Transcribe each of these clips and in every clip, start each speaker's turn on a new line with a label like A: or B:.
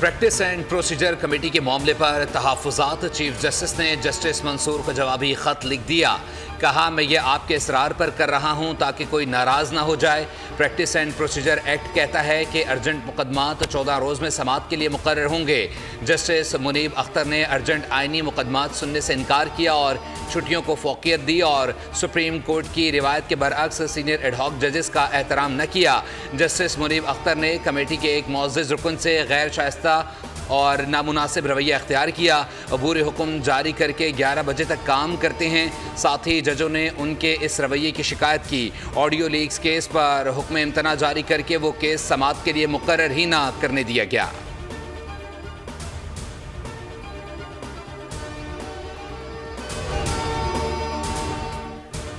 A: Practice and procedure committee کے معاملے پر تحفظات چیف جسٹس نے جسٹس منصور کو جوابی خط لکھ دیا. کہا میں یہ آپ کے اصرار پر کر رہا ہوں تاکہ کوئی ناراض نہ ہو جائے. پریکٹس اینڈ پروسیجر ایکٹ کہتا ہے کہ ارجنٹ مقدمات 14 روز میں سماعت کے لیے مقرر ہوں گے. جسٹس منیب اختر نے ارجنٹ آئینی مقدمات سننے سے انکار کیا اور چھٹیوں کو فوقیت دی اور سپریم کورٹ کی روایت کے برعکس سینئر ایڈ ہاک ججز کا احترام نہ کیا. جسٹس منیب اختر نے کمیٹی کے ایک معزز رکن سے غیر شائستہ اور نامناسب رویہ اختیار کیا. عبور حکم جاری کر کے 11 بجے تک کام کرتے ہیں. ساتھ ہی ججوں نے ان کے اس رویے کی شکایت کی. آڈیو لیکس کیس پر حکم امتناع جاری کر کے وہ کیس سماعت کے لیے مقرر ہی نہ کرنے دیا گیا.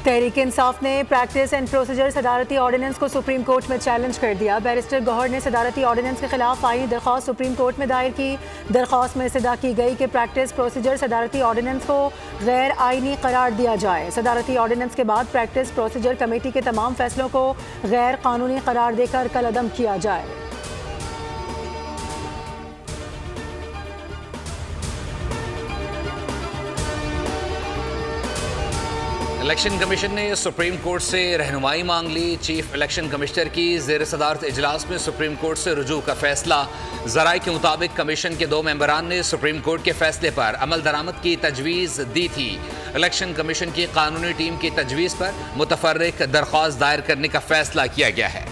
B: تحریک انصاف نے پریکٹس اینڈ پروسیجر صدارتی آرڈیننس کو سپریم کورٹ میں چیلنج کر دیا. بیرسٹر گوہر نے صدارتی آرڈیننس کے خلاف آئینی درخواست سپریم کورٹ میں دائر کی. درخواست میں استدعا کی گئی کہ پریکٹس پروسیجر صدارتی آرڈیننس کو غیر آئینی قرار دیا جائے. صدارتی آرڈیننس کے بعد پریکٹس پروسیجر کمیٹی کے تمام فیصلوں کو غیر قانونی قرار دے کر کالعدم کیا جائے.
A: الیکشن کمیشن نے سپریم کورٹ سے رہنمائی مانگ لی. چیف الیکشن کمشنر کی زیر صدارت اجلاس میں سپریم کورٹ سے رجوع کا فیصلہ. ذرائع کے مطابق کمیشن کے 2 ممبران نے سپریم کورٹ کے فیصلے پر عمل درآمد کی تجویز دی تھی. الیکشن کمیشن کی قانونی ٹیم کی تجویز پر متفرق درخواست دائر کرنے کا فیصلہ کیا گیا ہے.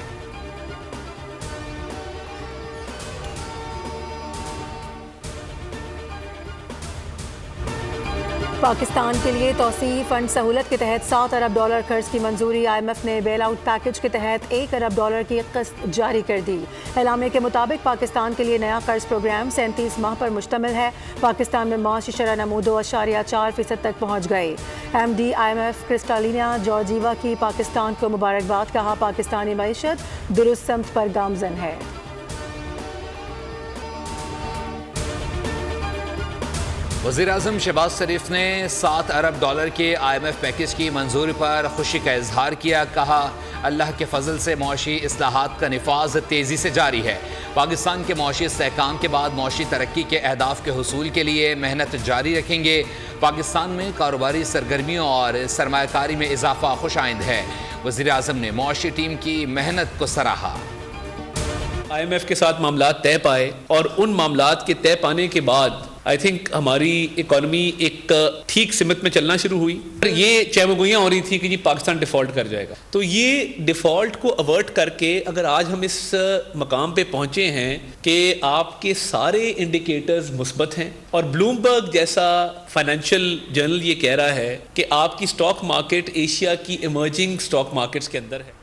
B: پاکستان کے لیے توسیعی فنڈ سہولت کے تحت $7 ارب قرض کی منظوری. IMF نے بیل آؤٹ پیکج کے تحت $1 ارب کی قسط جاری کر دی. اعلامیہ کے مطابق پاکستان کے لیے نیا قرض پروگرام 37 ماہ پر مشتمل ہے. پاکستان میں معاشی شرح نمو 2.4% تک پہنچ گئی. MD IMF کرسٹالینا جارجیوا کی پاکستان کو مبارکباد. کہا پاکستانی معیشت درست سمت پر گامزن ہے.
A: وزیراعظم شہباز شریف نے $7 ارب کے IMF پیکج کی منظوری پر خوشی کا اظہار کیا. کہا اللہ کے فضل سے معاشی اصلاحات کا نفاذ تیزی سے جاری ہے. پاکستان کے معاشی استحکام کے بعد معاشی ترقی کے اہداف کے حصول کے لیے محنت جاری رکھیں گے. پاکستان میں کاروباری سرگرمیوں اور سرمایہ کاری میں اضافہ خوش آئند ہے. وزیراعظم نے معاشی ٹیم کی محنت کو سراہا.
C: IMF کے ساتھ معاملات طے پائے اور ان معاملات کے طے پانے کے بعد آئی تھنک ہماری اکانومی ایک ٹھیک سمت میں چلنا شروع ہوئی. یہ چہمگوئیاں ہو رہی تھی کہ جی پاکستان ڈیفالٹ کر جائے گا. تو یہ ڈیفالٹ کو اوارٹ کر کے اگر آج ہم اس مقام پہ پہنچے ہیں کہ آپ کے سارے انڈیکیٹرز مثبت ہیں اور بلومبرگ جیسا فائنینشیل جرنل یہ کہہ رہا ہے کہ آپ کی سٹاک مارکیٹ ایشیا کی ایمرجنگ سٹاک مارکیٹس کے اندر ہے.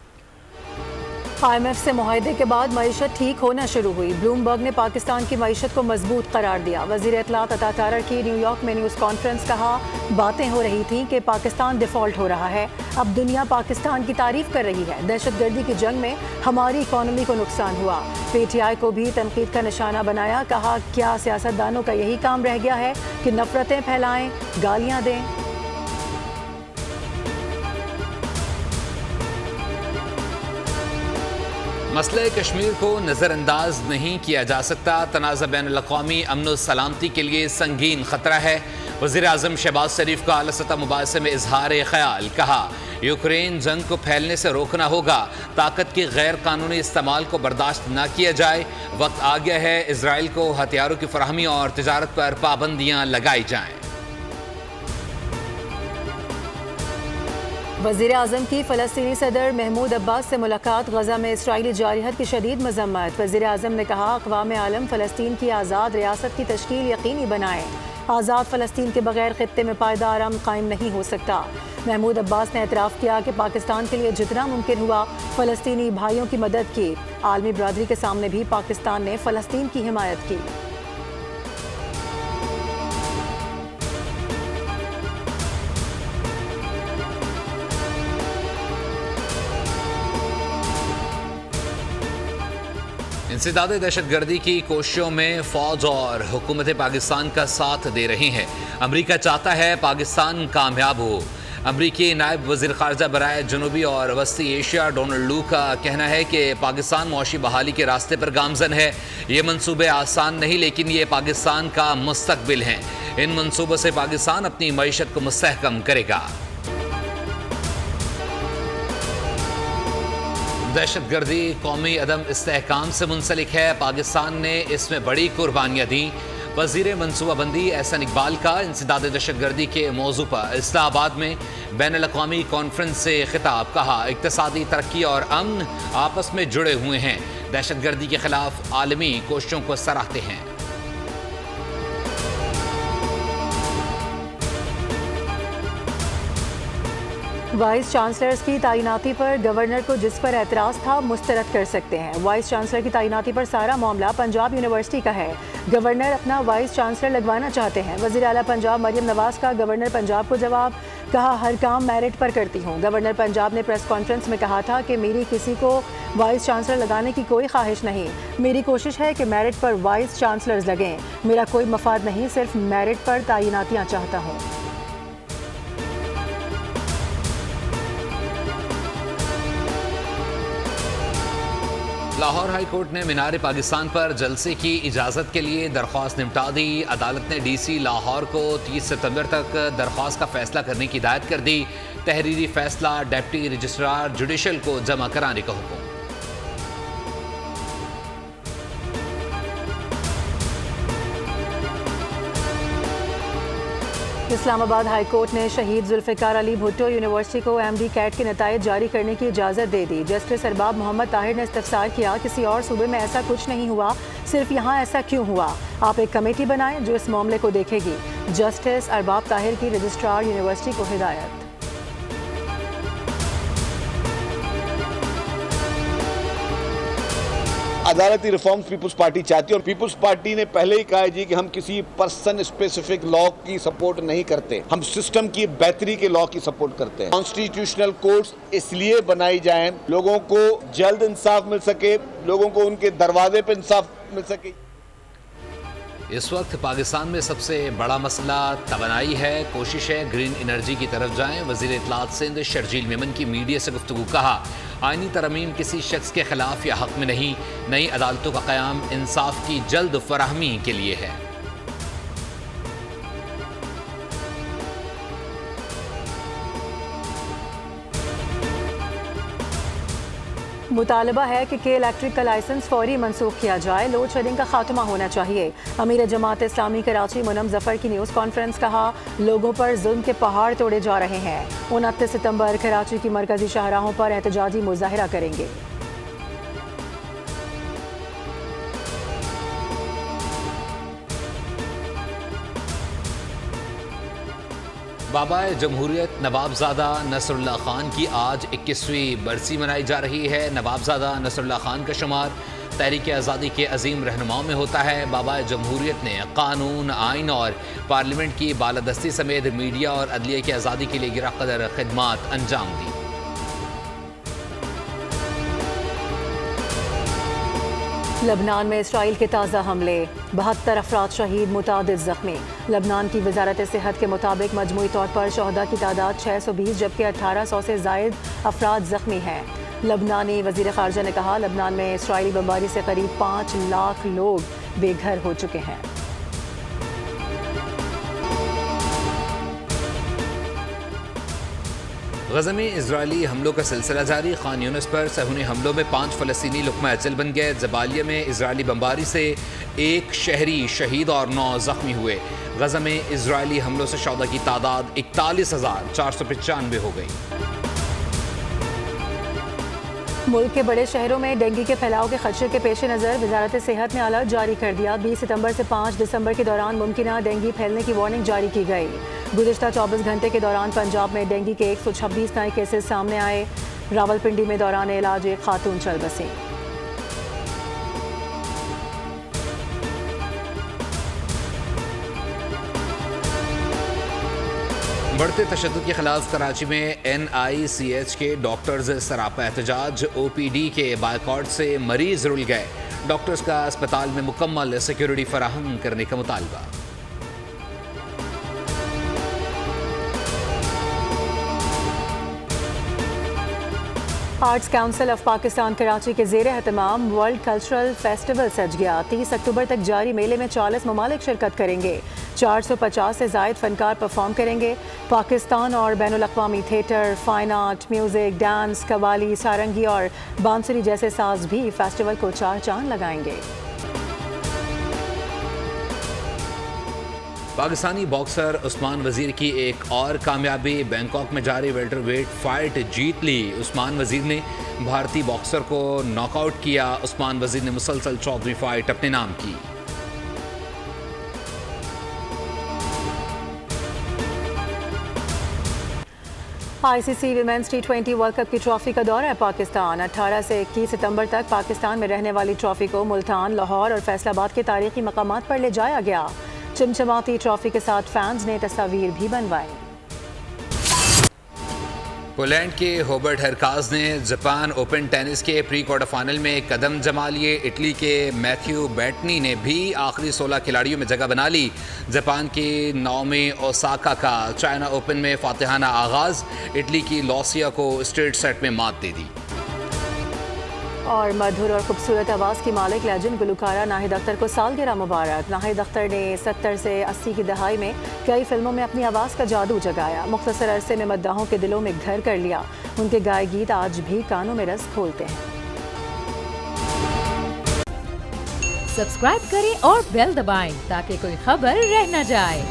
B: IMF سے معاہدے کے بعد معیشت ٹھیک ہونا شروع ہوئی. بلومبرگ نے پاکستان کی معیشت کو مضبوط قرار دیا. وزیر اطلاعات عطا تارڑ کی نیو یارک میں نیوز کانفرنس. کہا باتیں ہو رہی تھیں کہ پاکستان ڈیفالٹ ہو رہا ہے. اب دنیا پاکستان کی تعریف کر رہی ہے. دہشت گردی کی جنگ میں ہماری اکانومی کو نقصان ہوا. PTI کو بھی تنقید کا نشانہ بنایا. کہا کیا سیاستدانوں کا یہی کام رہ گیا ہے کہ نفرتیں پھیلائیں، گالیاں دیں.
A: مسئلہ کشمیر کو نظر انداز نہیں کیا جا سکتا. تنازع بین الاقوامی امن و سلامتی کے لیے سنگین خطرہ ہے. وزیر اعظم شہباز شریف کا اعلی سطح مباحثے میں اظہار خیال. کہا یوکرین جنگ کو پھیلنے سے روکنا ہوگا. طاقت کی غیر قانونی استعمال کو برداشت نہ کیا جائے. وقت آ گیا ہے اسرائیل کو ہتھیاروں کی فراہمی اور تجارت پر پابندیاں لگائی جائیں.
B: وزیر اعظم کی فلسطینی صدر محمود عباس سے ملاقات. غزہ میں اسرائیلی جارحیت کی شدید مذمت. وزیر اعظم نے کہا اقوام عالم فلسطین کی آزاد ریاست کی تشکیل یقینی بنائیں. آزاد فلسطین کے بغیر خطے میں پائیدار امن قائم نہیں ہو سکتا. محمود عباس نے اعتراف کیا کہ پاکستان کے لیے جتنا ممکن ہوا فلسطینی بھائیوں کی مدد کی. عالمی برادری کے سامنے بھی پاکستان نے فلسطین کی حمایت کی.
A: انسداد دہشت گردی کی کوششوں میں فوج اور حکومت پاکستان کا ساتھ دے رہی ہیں. امریکہ چاہتا ہے پاکستان کامیاب ہو. امریکی نائب وزیر خارجہ برائے جنوبی اور وسطی ایشیا ڈونلڈ لو کا کہنا ہے کہ پاکستان معاشی بحالی کے راستے پر گامزن ہے. یہ منصوبے آسان نہیں لیکن یہ پاکستان کا مستقبل ہیں. ان منصوبوں سے پاکستان اپنی معیشت کو مستحکم کرے گا. دہشت گردی قومی عدم استحکام سے منسلک ہے. پاکستان نے اس میں بڑی قربانیاں دیں. وزیر منصوبہ بندی احسن اقبال کا انسداد دہشت گردی کے موضوع پر اسلام آباد میں بین الاقوامی کانفرنس سے خطاب. کہا اقتصادی ترقی اور امن آپس میں جڑے ہوئے ہیں. دہشت گردی کے خلاف عالمی کوششوں کو سراہتے ہیں.
B: وائس چانسلرز کی تعیناتی پر گورنر کو جس پر اعتراض تھا مسترد کر سکتے ہیں. وائس چانسلر کی تعیناتی پر سارا معاملہ پنجاب یونیورسٹی کا ہے. گورنر اپنا وائس چانسلر لگوانا چاہتے ہیں. وزیر اعلیٰ پنجاب مریم نواز کا گورنر پنجاب کو جواب. کہا ہر کام میرٹ پر کرتی ہوں. گورنر پنجاب نے پریس کانفرنس میں کہا تھا کہ میری کسی کو وائس چانسلر لگانے کی کوئی خواہش نہیں. میری کوشش ہے کہ میرٹ پر وائس چانسلرز لگیں. میرا کوئی مفاد نہیں, صرف میرٹ پر تعیناتیاں چاہتا ہوں.
A: لاہور ہائی کورٹ نے مینار پاکستان پر جلسے کی اجازت کے لیے درخواست نمٹا دی. عدالت نے ڈی سی لاہور کو 30 ستمبر تک درخواست کا فیصلہ کرنے کی ہدایت کر دی. تحریری فیصلہ ڈپٹی رجسٹرار جوڈیشل کو جمع کرانے کا حکم.
B: اسلام آباد ہائی کورٹ نے شہید ذوالفقار علی بھٹو یونیورسٹی کو ایم ڈی کیٹ کے نتائج جاری کرنے کی اجازت دے دی. جسٹس ارباب محمد طاہر نے استفسار کیا کسی اور صوبے میں ایسا کچھ نہیں ہوا, صرف یہاں ایسا کیوں ہوا؟ آپ ایک کمیٹی بنائیں جو اس معاملے کو دیکھے گی. جسٹس ارباب طاہر کی رجسٹرار یونیورسٹی کو ہدایت.
D: عدالتی ریفارمز پیپلز پارٹی چاہتی ہے اور پیپلز پارٹی نے پہلے ہی کہا جی کہ ہم کسی پرسن اسپیسیفک لا کی سپورٹ نہیں کرتے, ہم سسٹم کی بہتری کے لا کی سپورٹ کرتے ہیں. کانسٹیٹیوشنل کورٹس اس لیے بنائی جائیں لوگوں کو جلد انصاف مل سکے, لوگوں کو ان کے دروازے پہ انصاف مل سکے.
A: اس وقت پاکستان میں سب سے بڑا مسئلہ توانائی ہے. کوشش ہے گرین انرجی کی طرف جائیں. وزیر اطلاعات سندھ شرجیل میمن کی میڈیا سے گفتگو. کہا آئینی ترمیم کسی شخص کے خلاف یا حق میں نہیں, نئی عدالتوں کا قیام انصاف کی جلد فراہمی کے لیے ہے.
B: مطالبہ ہے کہ الیکٹرک کا لائسنس فوری منسوخ کیا جائے. لوڈ شیڈنگ کا خاتمہ ہونا چاہیے. امیر جماعت اسلامی کراچی منم ظفر کی نیوز کانفرنس. کہا لوگوں پر ظلم کے پہاڑ توڑے جا رہے ہیں. 29 ستمبر کراچی کی مرکزی شاہراہوں پر احتجاجی مظاہرہ کریں گے.
A: بابا جمہوریت نوابزادہ نصر اللہ خان کی آج 21ویں برسی منائی جا رہی ہے. نوابزادہ نصر اللہ خان کا شمار تحریک آزادی کے عظیم رہنماؤں میں ہوتا ہے. بابا جمہوریت نے قانون, آئین اور پارلیمنٹ کی بالادستی سمیت میڈیا اور عدلیہ کی آزادی کے لیے گرہ قدر خدمات انجام دی.
B: لبنان میں اسرائیل کے تازہ حملے, 72 افراد شہید, متعدد زخمی. لبنان کی وزارت صحت کے مطابق مجموعی طور پر شہداء کی تعداد 620 جبکہ 1800 سے زائد افراد زخمی ہیں. لبنانی وزیر خارجہ نے کہا لبنان میں اسرائیلی بمباری سے قریب 5 لاکھ لوگ بے گھر ہو چکے ہیں.
A: غزہ میں اسرائیلی حملوں کا سلسلہ جاری. خان یونس پر صہیونی حملوں میں 5 فلسطینی لقمہ اجل بن گئے. جبالیہ میں اسرائیلی بمباری سے 1 شہری شہید اور 9 زخمی ہوئے. غزہ میں اسرائیلی حملوں سے شہداء کی تعداد 41,495 ہو گئی.
B: ملک کے بڑے شہروں میں ڈینگی کے پھیلاؤ کے خدشے کے پیش نظر وزارت صحت نے الرٹ جاری کر دیا. 20 ستمبر سے 5 دسمبر کے دوران ممکنہ ڈینگی پھیلنے کی وارننگ جاری کی گئی. گزشتہ 24 گھنٹے کے دوران پنجاب میں ڈینگی کے 126 نئے کیسز سامنے آئے. راولپنڈی میں دوران علاج ایک خاتون چل بسیں.
A: بڑھتے تشدد کے خلاف کراچی میں NICH کے ڈاکٹرز سراپا احتجاج. OPD کے بائیکاٹ سے مریض رل گئے. ڈاکٹرز کا اسپتال میں مکمل سیکیورٹی فراہم کرنے کا مطالبہ.
B: Arts council of Pakistan Karachi کے زیر اہتمام ورلڈ کلچرل فیسٹیول سج گیا. 30 اکتوبر تک جاری میلے میں 40 ممالک شرکت کریں گے. 450 سے زائد فنکار پرفارم کریں گے. پاکستان اور بین الاقوامی theatre, fine art, music, dance, qawwali, sarangi اور بانسری جیسے ساز بھی فیسٹیول کو 4 چاند لگائیں گے.
A: پاکستانی باکسر عثمان وزیر کی ایک اور کامیابی، بینکاک میں جاری ویلٹر ویٹ فائٹ جیت لی. عثمان وزیر نے بھارتی باکسر کو ناک آؤٹ کیا. عثمان وزیر نے مسلسل 14ویں فائٹ اپنے نام کی.
B: آئی سی سی ویمنز T20 ورلڈ کپ کی ٹرافی کا دورہ ہے پاکستان. 18 سے 21 ستمبر تک پاکستان میں رہنے والی ٹرافی کو ملتان، لاہور اور فیصل آباد کے تاریخی مقامات پر لے جایا گیا. چمچماتی ٹرافی کے ساتھ فینز نے تصاویر بھی بنوائے.
A: پولینڈ کے ہوبرٹ ہرکاز نے جاپان اوپن ٹینس کے پری کوارٹر فائنل میں قدم جما لیے. اٹلی کے میتھیو بیٹنی نے بھی آخری 16 کھلاڑیوں میں جگہ بنا لی. جاپان کی ناومی اوساکا کا چائنا اوپن میں فاتحانہ آغاز. اٹلی کی لوسیا کو اسٹریٹ سیٹ میں مات دے دی.
B: اور مدھر اور خوبصورت آواز کی مالک لیجنڈ گلوکارہ ناہید اختر کو سالگرہ مبارک. ناہید اختر نے 70 سے 80 کی دہائی میں کئی فلموں میں اپنی آواز کا جادو جگایا. مختصر عرصے میں مداحوں کے دلوں میں گھر کر لیا. ان کے گائے گیت آج بھی کانوں میں رس کھولتے ہیں.
E: سبسکرائب کریں اور بیل دبائیں تاکہ کوئی خبر رہ نہ جائے.